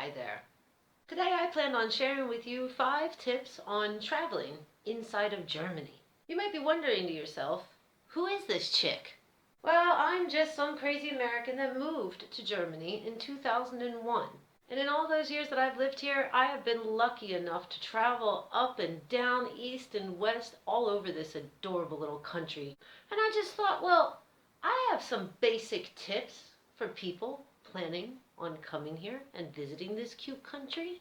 Hi there. Today I plan on sharing with you 5 tips on traveling inside of Germany. You might be wondering to yourself, who is this chick? Well, I'm just some crazy American that moved to Germany in 2001. And in all those years that I've lived here, I have been lucky enough to travel up and down, east and west, all over this adorable little country. And I just thought, well, I have some basic tips for people planning on coming here and visiting this cute country.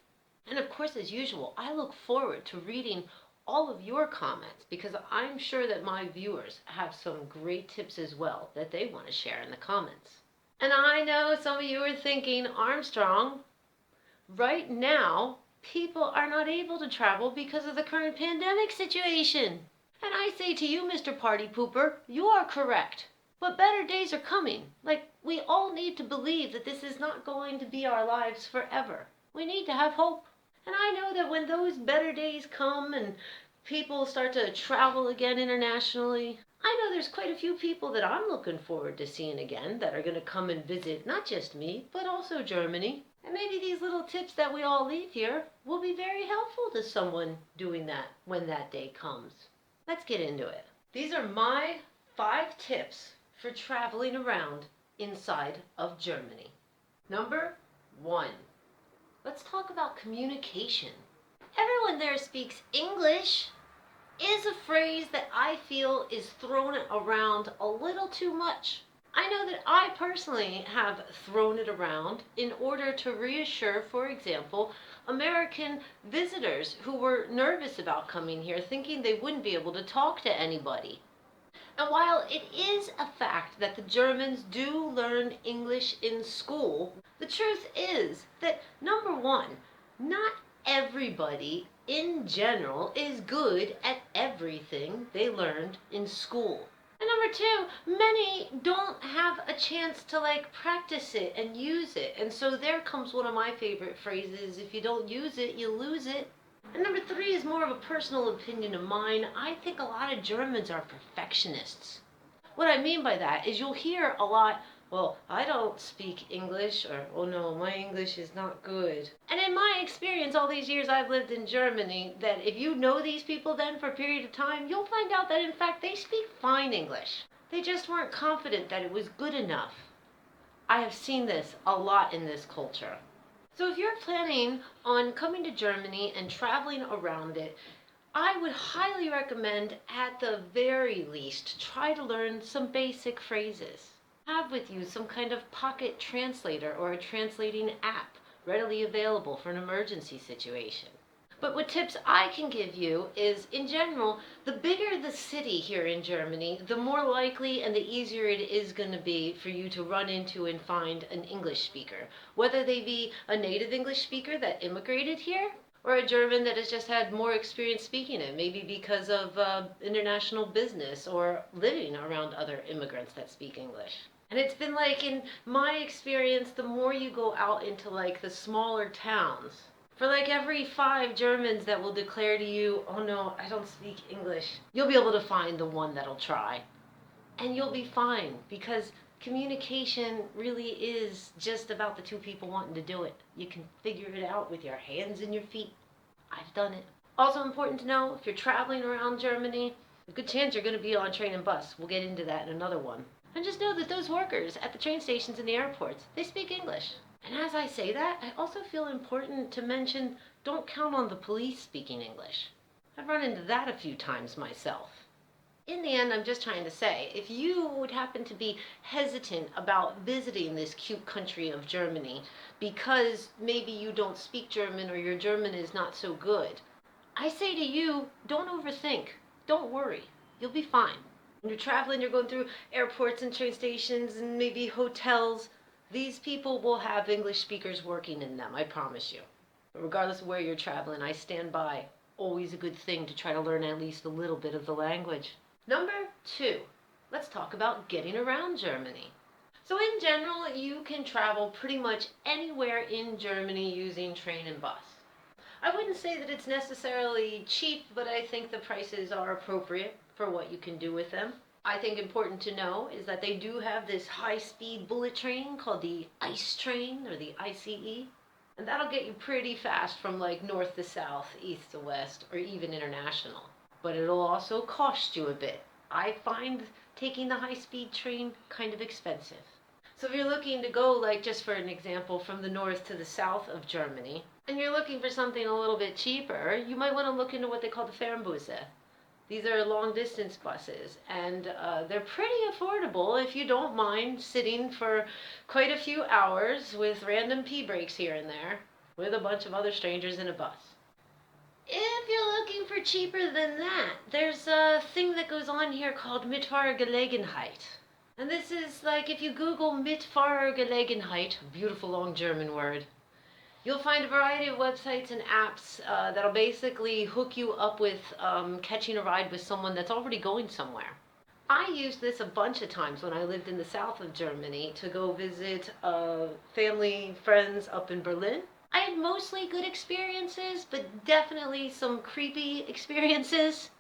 And of course, as usual, I look forward to reading all of your comments because I'm sure that my viewers have some great tips as well that they want to share in the comments. And I know some of you are thinking, Armstrong, right now, people are not able to travel because of the current pandemic situation. And I say to you, Mr. Party Pooper, you are correct. But better days are coming. Like, we all need to believe that this is not going to be our lives forever. We need to have hope. And I know that when those better days come and people start to travel again internationally, I know there's quite a few people that I'm looking forward to seeing again that are going to come and visit not just me, but also Germany. And maybe these little tips that we all leave here will be very helpful to someone doing that when that day comes. Let's get into it. These are my 5 tips for traveling around inside of Germany. Number 1. Let's talk about communication. Everyone there speaks English is a phrase that I feel is thrown around a little too much. I know that I personally have thrown it around in order to reassure, for example, American visitors who were nervous about coming here, thinking they wouldn't be able to talk to anybody. And while it is a fact that the Germans do learn English in school, the truth is that, number 1, not everybody in general is good at everything they learned in school. And number 2, many don't have a chance to practice it and use it. And so there comes one of my favorite phrases, if you don't use it, you lose it. And number 3 is more of a personal opinion of mine. I think a lot of Germans are perfectionists. What I mean by that is you'll hear a lot, well, I don't speak English, or, oh no, my English is not good. And in my experience, all these years I've lived in Germany, that if you know these people then for a period of time, you'll find out that in fact they speak fine English. They just weren't confident that it was good enough. I have seen this a lot in this culture. So if you're planning on coming to Germany and traveling around it, I would highly recommend, at the very least, try to learn some basic phrases. Have with you some kind of pocket translator or a translating app readily available for an emergency situation. But what tips I can give you is, in general, the bigger the city here in Germany, the more likely and the easier it is going to be for you to run into and find an English speaker. Whether they be a native English speaker that immigrated here, or a German that has just had more experience speaking it, maybe because of international business or living around other immigrants that speak English. And it's been in my experience, the more you go out into the smaller towns, for every 5 Germans that will declare to you, oh no, I don't speak English, you'll be able to find the one that'll try. And you'll be fine, because communication really is just about the 2 people wanting to do it. You can figure it out with your hands and your feet. I've done it. Also important to know, if you're traveling around Germany, a good chance you're going to be on train and bus. We'll get into that in another one. And just know that those workers at the train stations and the airports, they speak English. And as I say that, I also feel important to mention, don't count on the police speaking English. I've run into that a few times myself. In the end, I'm just trying to say, if you would happen to be hesitant about visiting this cute country of Germany because maybe you don't speak German or your German is not so good, I say to you, don't overthink. Don't worry. You'll be fine. When you're traveling, you're going through airports and train stations and maybe hotels. These people will have English speakers working in them, I promise you. But regardless of where you're traveling, I stand by. Always a good thing to try to learn at least a little bit of the language. Number 2, let's talk about getting around Germany. So in general, you can travel pretty much anywhere in Germany using train and bus. I wouldn't say that it's necessarily cheap, but I think the prices are appropriate for what you can do with them. I think important to know is that they do have this high-speed bullet train called the ICE train, or the ICE. And that'll get you pretty fast from like north to south, east to west, or even international. But it'll also cost you a bit. I find taking the high-speed train kind of expensive. So if you're looking to go, like just for an example, from the north to the south of Germany, and you're looking for something a little bit cheaper, you might want to look into what they call the Fernbusse. These are long distance buses, and they're pretty affordable if you don't mind sitting for quite a few hours with random pee breaks here and there with a bunch of other strangers in a bus. If you're looking for cheaper than that, there's a thing that goes on here called Mitfahrgelegenheit. And this is like if you Google Mitfahrgelegenheit, beautiful long German word, you'll find a variety of websites and apps that'll basically hook you up with catching a ride with someone that's already going somewhere. I used this a bunch of times when I lived in the south of Germany to go visit family, friends up in Berlin. I had mostly good experiences, but definitely some creepy experiences.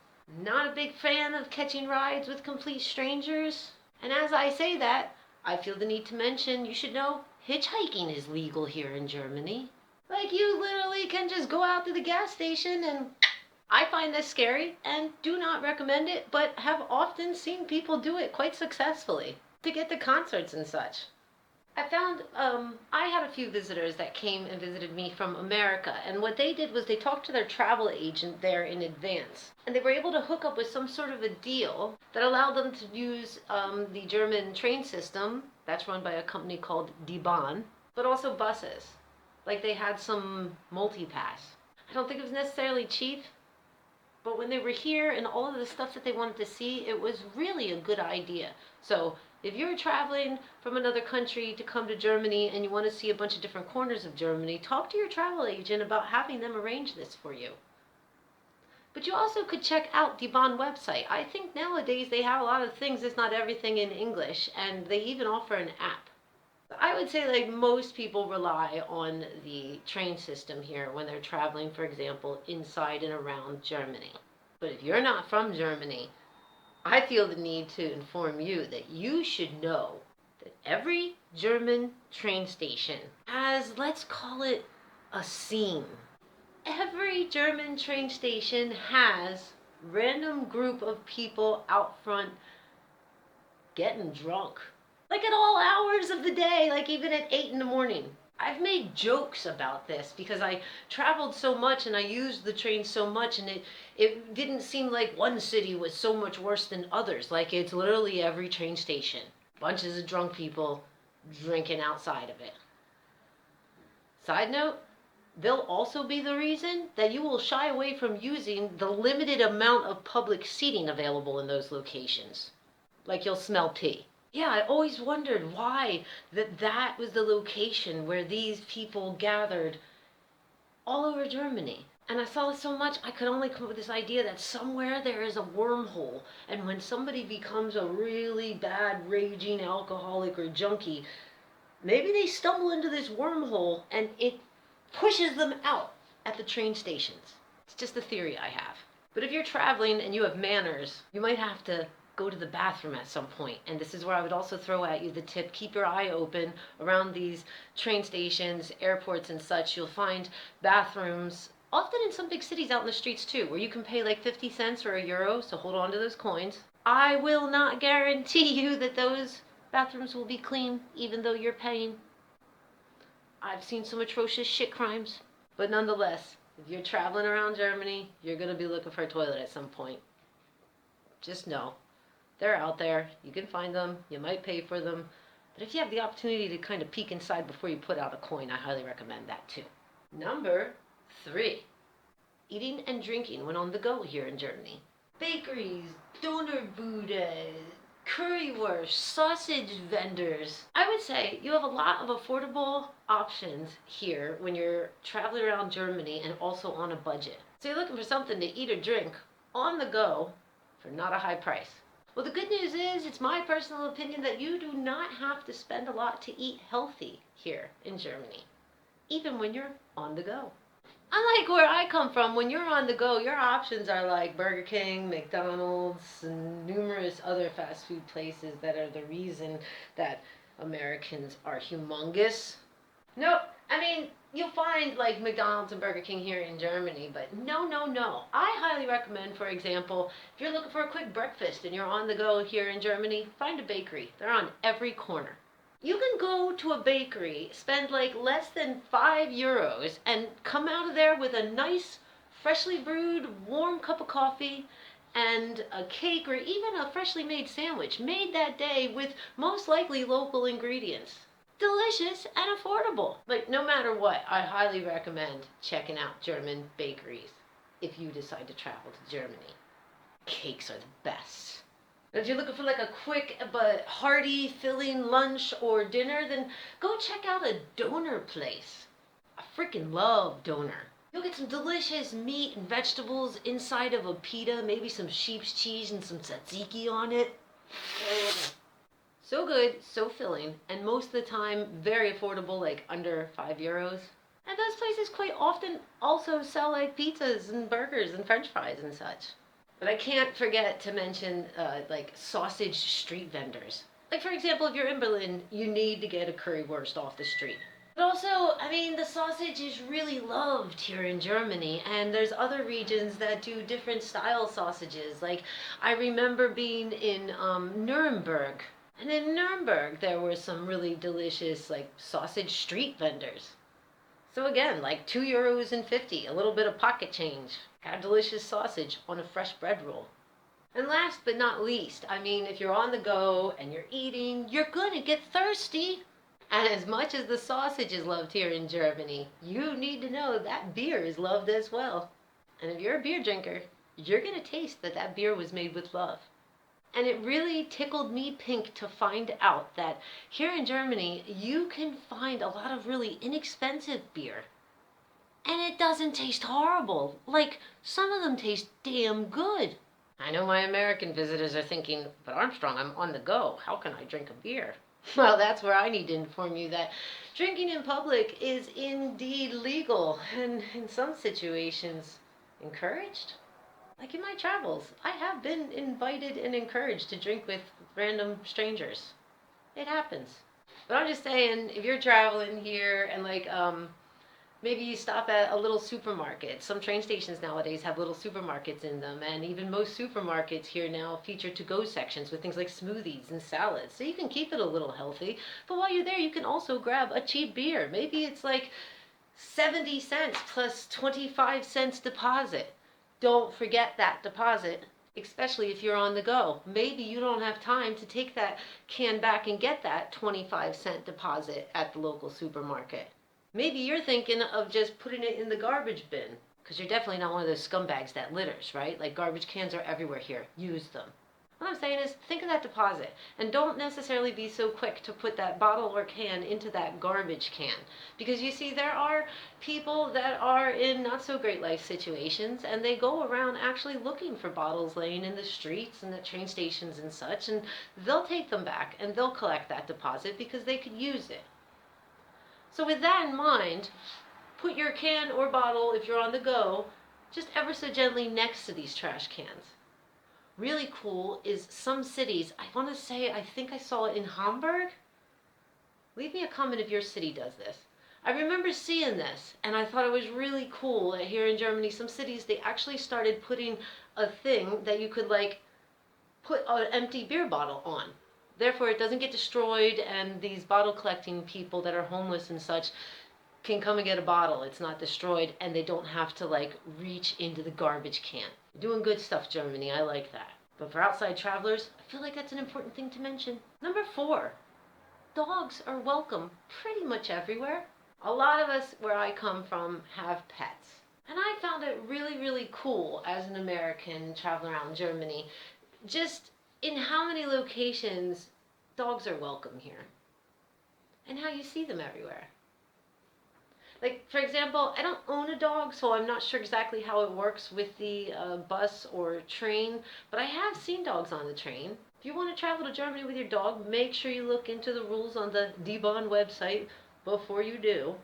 Not a big fan of catching rides with complete strangers. And as I say that, I feel the need to mention you should know hitchhiking is legal here in Germany. Like, you literally can just go out to the gas station, and I find this scary and do not recommend it, but have often seen people do it quite successfully to get to concerts and such. I found I had a few visitors that came and visited me from America, and what they did was they talked to their travel agent there in advance, and they were able to hook up with some sort of a deal that allowed them to use the German train system that's run by a company called Die Bahn, but also buses. Like, they had some multi-pass. I don't think it was necessarily cheap, but when they were here and all of the stuff that they wanted to see, it was really a good idea. So if you're traveling from another country to come to Germany and you want to see a bunch of different corners of Germany, talk to your travel agent about having them arrange this for you. But you also could check out the Bahn website. I think nowadays they have a lot of things, it's not everything in English, and they even offer an app. I would say like most people rely on the train system here when they're traveling, for example, inside and around Germany. But if you're not from Germany, I feel the need to inform you that you should know that every German train station has, let's call it, a scene. Every German train station has random group of people out front getting drunk. Like at all hours of the day, like even at 8 in the morning. I've made jokes about this because I traveled so much and I used the train so much, and it didn't seem like one city was so much worse than others. Like, it's literally every train station. Bunches of drunk people drinking outside of it. Side note, they'll also be the reason that you will shy away from using the limited amount of public seating available in those locations. Like, you'll smell pee. Yeah, I always wondered why that was the location where these people gathered all over Germany. And I saw it so much, I could only come up with this idea that somewhere there is a wormhole. And when somebody becomes a really bad, raging alcoholic or junkie, maybe they stumble into this wormhole and it pushes them out at the train stations. It's just a theory I have. But if you're traveling and you have manners, you might have to go to the bathroom at some point. And this is where I would also throw at you the tip: keep your eye open around these train stations, airports and such. You'll find bathrooms, often in some big cities out in the streets too, where you can pay like 50 cents or €1, so hold on to those coins. I will not guarantee you that those bathrooms will be clean, even though you're paying. I've seen some atrocious shit crimes. But nonetheless, if you're traveling around Germany, you're going to be looking for a toilet at some point. Just know. They're out there. You can find them. You might pay for them. But if you have the opportunity to kind of peek inside before you put out a coin, I highly recommend that too. Number 3. Eating and drinking when on the go here in Germany. Bakeries, Dönerbude, currywurst, sausage vendors. I would say you have a lot of affordable options here when you're traveling around Germany and also on a budget. So you're looking for something to eat or drink on the go for not a high price. Well, the good news is, it's my personal opinion that you do not have to spend a lot to eat healthy here in Germany, even when you're on the go. Unlike where I come from, when you're on the go, your options are like Burger King, McDonald's, and numerous other fast food places that are the reason that Americans are humongous. Nope, I mean, you'll find like McDonald's and Burger King here in Germany, but no, no, no. I highly recommend, for example, if you're looking for a quick breakfast and you're on the go here in Germany, find a bakery. They're on every corner. You can go to a bakery, spend like less than €5, and come out of there with a nice, freshly brewed, warm cup of coffee and a cake or even a freshly made sandwich made that day with most likely local ingredients. Delicious and affordable. But no matter what, I highly recommend checking out German bakeries if you decide to travel to Germany. Cakes are the best. If you're looking for like a quick but hearty, filling lunch or dinner, then go check out a doner place. I freaking love doner. You'll get some delicious meat and vegetables inside of a pita, maybe some sheep's cheese and some tzatziki on it. So good, so filling, and most of the time very affordable, like under €5. And those places quite often also sell like pizzas and burgers and french fries and such. But I can't forget to mention like sausage street vendors. Like for example, if you're in Berlin, you need to get a currywurst off the street. But also, I mean, the sausage is really loved here in Germany, and there's other regions that do different style sausages. Like, I remember being in Nuremberg, and in Nuremberg there were some really delicious, like, sausage street vendors. So again, like €2.50, a little bit of pocket change. Have delicious sausage on a fresh bread roll. And last but not least, I mean, if you're on the go and you're eating, you're gonna get thirsty. And as much as the sausage is loved here in Germany, you need to know that beer is loved as well. And if you're a beer drinker, you're going to taste that that beer was made with love. And it really tickled me pink to find out that here in Germany, you can find a lot of really inexpensive beer. And it doesn't taste horrible. Like, some of them taste damn good. I know my American visitors are thinking, but Armstrong, I'm on the go. How can I drink a beer? Well, that's where I need to inform you that drinking in public is indeed legal and in some situations encouraged. Like in my travels, I have been invited and encouraged to drink with random strangers. It happens. But I'm just saying, if you're traveling here and like maybe you stop at a little supermarket. Some train stations nowadays have little supermarkets in them, and even most supermarkets here now feature to-go sections with things like smoothies and salads. So you can keep it a little healthy, but while you're there, you can also grab a cheap beer. Maybe it's like 70 cents plus 25 cents deposit. Don't forget that deposit, especially if you're on the go. Maybe you don't have time to take that can back and get that 25-cent deposit at the local supermarket. Maybe you're thinking of just putting it in the garbage bin, because you're definitely not one of those scumbags that litters, right? Like garbage cans are everywhere here. Use them. What I'm saying is, think of that deposit, and don't necessarily be so quick to put that bottle or can into that garbage can. Because you see, there are people that are in not so great life situations, and they go around actually looking for bottles laying in the streets and the train stations and such, and they'll take them back, and they'll collect that deposit because they could use it. So with that in mind, put your can or bottle, if you're on the go, just ever so gently next to these trash cans. Really cool is some cities, I want to say, I think I saw it in Hamburg. Leave me a comment if your city does this. I remember seeing this, and I thought it was really cool that here in Germany, some cities, they actually started putting a thing that you could, like, put an empty beer bottle on. Therefore, it doesn't get destroyed, and these bottle collecting people that are homeless and such can come and get a bottle. It's not destroyed, and they don't have to like reach into the garbage can. Doing good stuff, Germany. I like that. But for outside travelers, I feel like that's an important thing to mention. Number 4, dogs are welcome pretty much everywhere. A lot of us where I come from have pets. And I found it really, really cool as an American traveling around Germany, just in how many locations dogs are welcome here, and how you see them everywhere. Like, for example, I don't own a dog, so I'm not sure exactly how it works with the bus or train, but I have seen dogs on the train. If you want to travel to Germany with your dog, make sure you look into the rules on the D-Bahn website before you do.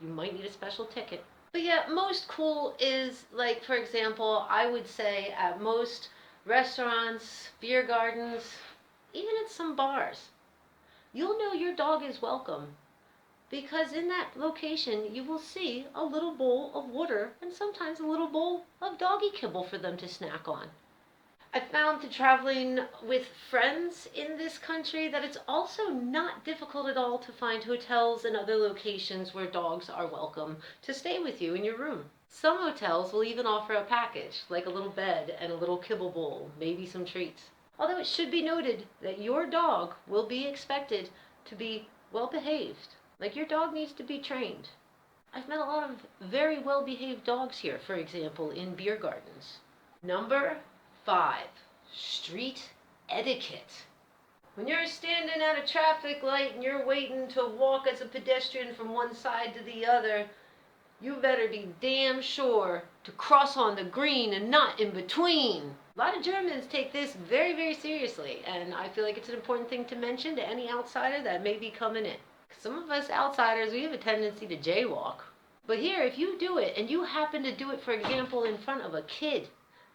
You might need a special ticket. But yeah, most cool is, like, for example, I would say at most restaurants, beer gardens, even at some bars, you'll know your dog is welcome because in that location you will see a little bowl of water and sometimes a little bowl of doggy kibble for them to snack on. I found through traveling with friends in this country that it's also not difficult at all to find hotels and other locations where dogs are welcome to stay with you in your room. Some hotels will even offer a package, like a little bed and a little kibble bowl, maybe some treats. Although it should be noted that your dog will be expected to be well behaved. Like your dog needs to be trained. I've met a lot of very well behaved dogs here, for example, in beer gardens. Number 5, street etiquette. When you're standing at a traffic light and you're waiting to walk as a pedestrian from one side to the other, you better be damn sure to cross on the green and not in between. A lot of Germans take this very, very seriously, and I feel like it's an important thing to mention to any outsider that may be coming in. Some of us outsiders, we have a tendency to jaywalk. But here, if you do it, and you happen to do it, for example, in front of a kid,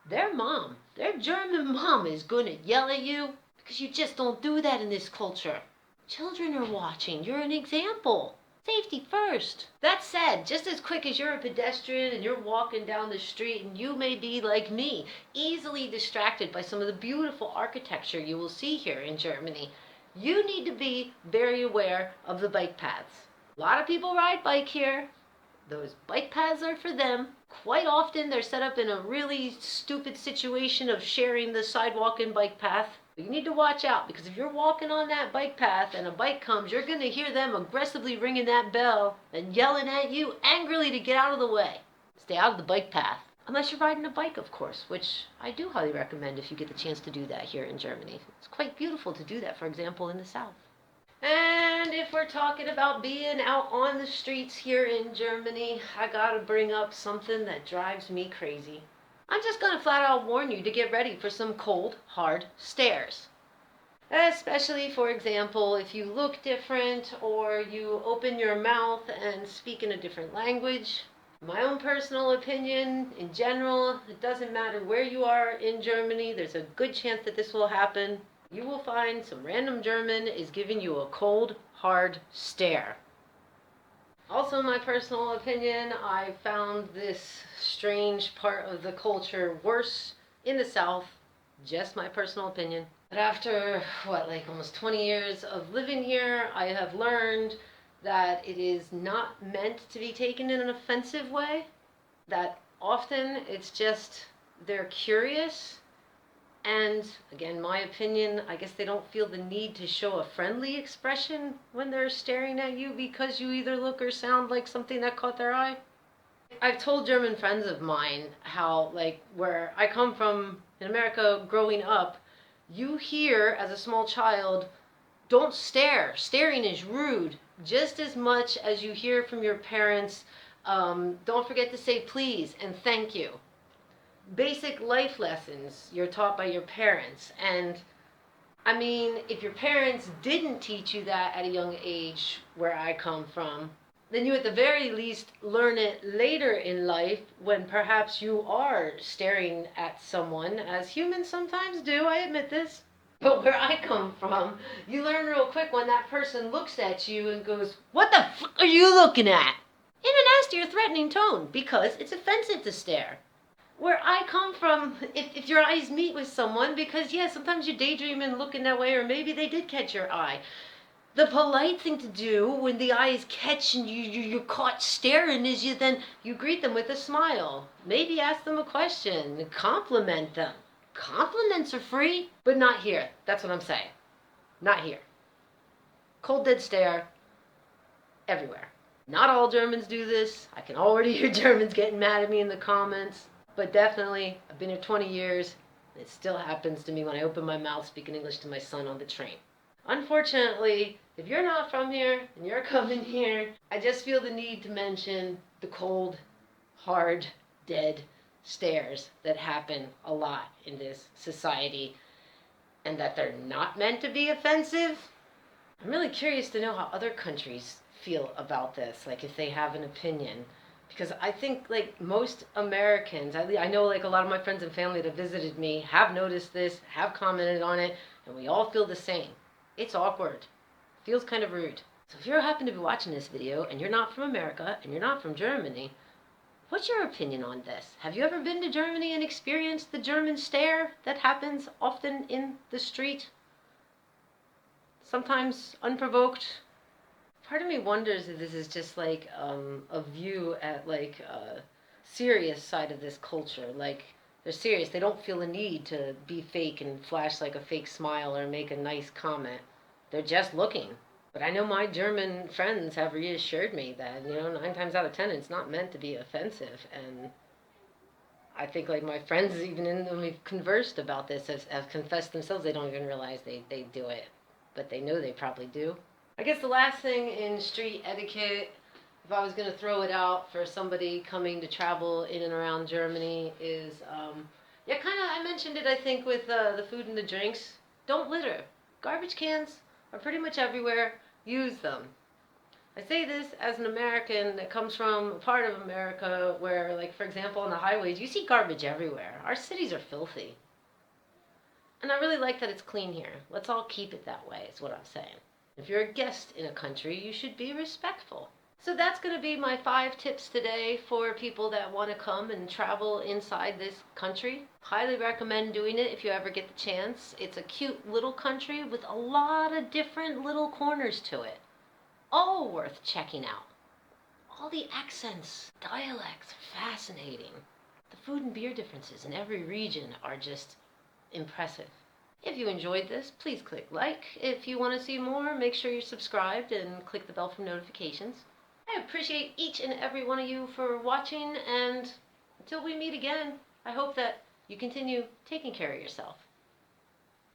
their mom, their German mom is going to yell at you because you just don't do that in this culture. Children are watching. You're an example. Safety first. That said, just as quick as you're a pedestrian and you're walking down the street and you may be like me, easily distracted by some of the beautiful architecture you will see here in Germany, you need to be very aware of the bike paths. A lot of people ride bike here. Those bike paths are for them. Quite often they're set up in a really stupid situation of sharing the sidewalk and bike path. But you need to watch out, because if you're walking on that bike path and a bike comes, you're going to hear them aggressively ringing that bell and yelling at you angrily to get out of the way. Stay out of the bike path. Unless you're riding a bike, of course, which I do highly recommend if you get the chance to do that here in Germany. It's quite beautiful to do that, for example, in the south. And if we're talking about being out on the streets here in Germany, I gotta bring up something that drives me crazy. I'm just gonna flat out warn you to get ready for some cold, hard stares. Especially, for example, if you look different or you open your mouth and speak in a different language. My own personal opinion, in general, it doesn't matter where you are in Germany, there's a good chance that this will happen. You will find some random German is giving you a cold, hard stare. Also, my personal opinion, I found this strange part of the culture worse in the South. Just my personal opinion. But after, almost 20 years of living here, I have learned that it is not meant to be taken in an offensive way. That often it's just they're curious. And again, my opinion, I guess they don't feel the need to show a friendly expression when they're staring at you because you either look or sound like something that caught their eye. I've told German friends of mine how, where I come from in America growing up, you hear as a small child, don't stare. Staring is rude. Just as much as you hear from your parents, don't forget to say please and thank you. Basic life lessons you're taught by your parents. And I mean, if your parents didn't teach you that at a young age where I come from, then you at the very least learn it later in life when perhaps you are staring at someone, as humans sometimes do, I admit this. But where I come from, you learn real quick when that person looks at you and goes, "What the fuck are you looking at?" In a nasty or threatening tone, because it's offensive to stare. Where I come from, if your eyes meet with someone, because sometimes you daydream and looking that way, or maybe they did catch your eye. The polite thing to do when the eyes catch and you're caught staring is you greet them with a smile. Maybe ask them a question, compliment them. Compliments are free, but not here. That's what I'm saying. Not here. Cold dead stare everywhere. Not all Germans do this. I can already hear Germans getting mad at me in the comments. But definitely, I've been here 20 years. It still happens to me when I open my mouth speaking English to my son on the train. Unfortunately, if you're not from here and you're coming here, I just feel the need to mention the cold, hard, dead stares that happen a lot in this society, and that they're not meant to be offensive. I'm really curious to know how other countries feel about this, if they have an opinion. Because I think, most Americans, I know, a lot of my friends and family that have visited me have noticed this, have commented on it, and we all feel the same. It's awkward. Feels kind of rude. So if you happen to be watching this video and you're not from America and you're not from Germany, what's your opinion on this? Have you ever been to Germany and experienced the German stare that happens often in the street? Sometimes unprovoked. Part of me wonders if this is just like a view at like a serious side of this culture. Like they're serious. They don't feel the need to be fake and flash like a fake smile or make a nice comment. They're just looking. But I know my German friends have reassured me that, 9 times out of 10, it's not meant to be offensive. And I think like my friends, even when we've conversed about this, have confessed themselves they don't even realize they do it. But they know they probably do. I guess the last thing in street etiquette, if I was going to throw it out for somebody coming to travel in and around Germany, is, yeah, kind of, I mentioned it, I think, with the food and the drinks. Don't litter. Garbage cans are pretty much everywhere. Use them. I say this as an American that comes from a part of America where, like, for example, on the highways, you see garbage everywhere. Our cities are filthy. And I really like that it's clean here. Let's all keep it that way, is what I'm saying. If you're a guest in a country, you should be respectful. So that's going to be my 5 tips today for people that want to come and travel inside this country. Highly recommend doing it if you ever get the chance. It's a cute little country with a lot of different little corners to it. All worth checking out. All the accents, dialects are fascinating. The food and beer differences in every region are just impressive. If you enjoyed this, please click like. If you want to see more, make sure you're subscribed and click the bell for notifications. I appreciate each and every one of you for watching, and until we meet again, I hope that you continue taking care of yourself.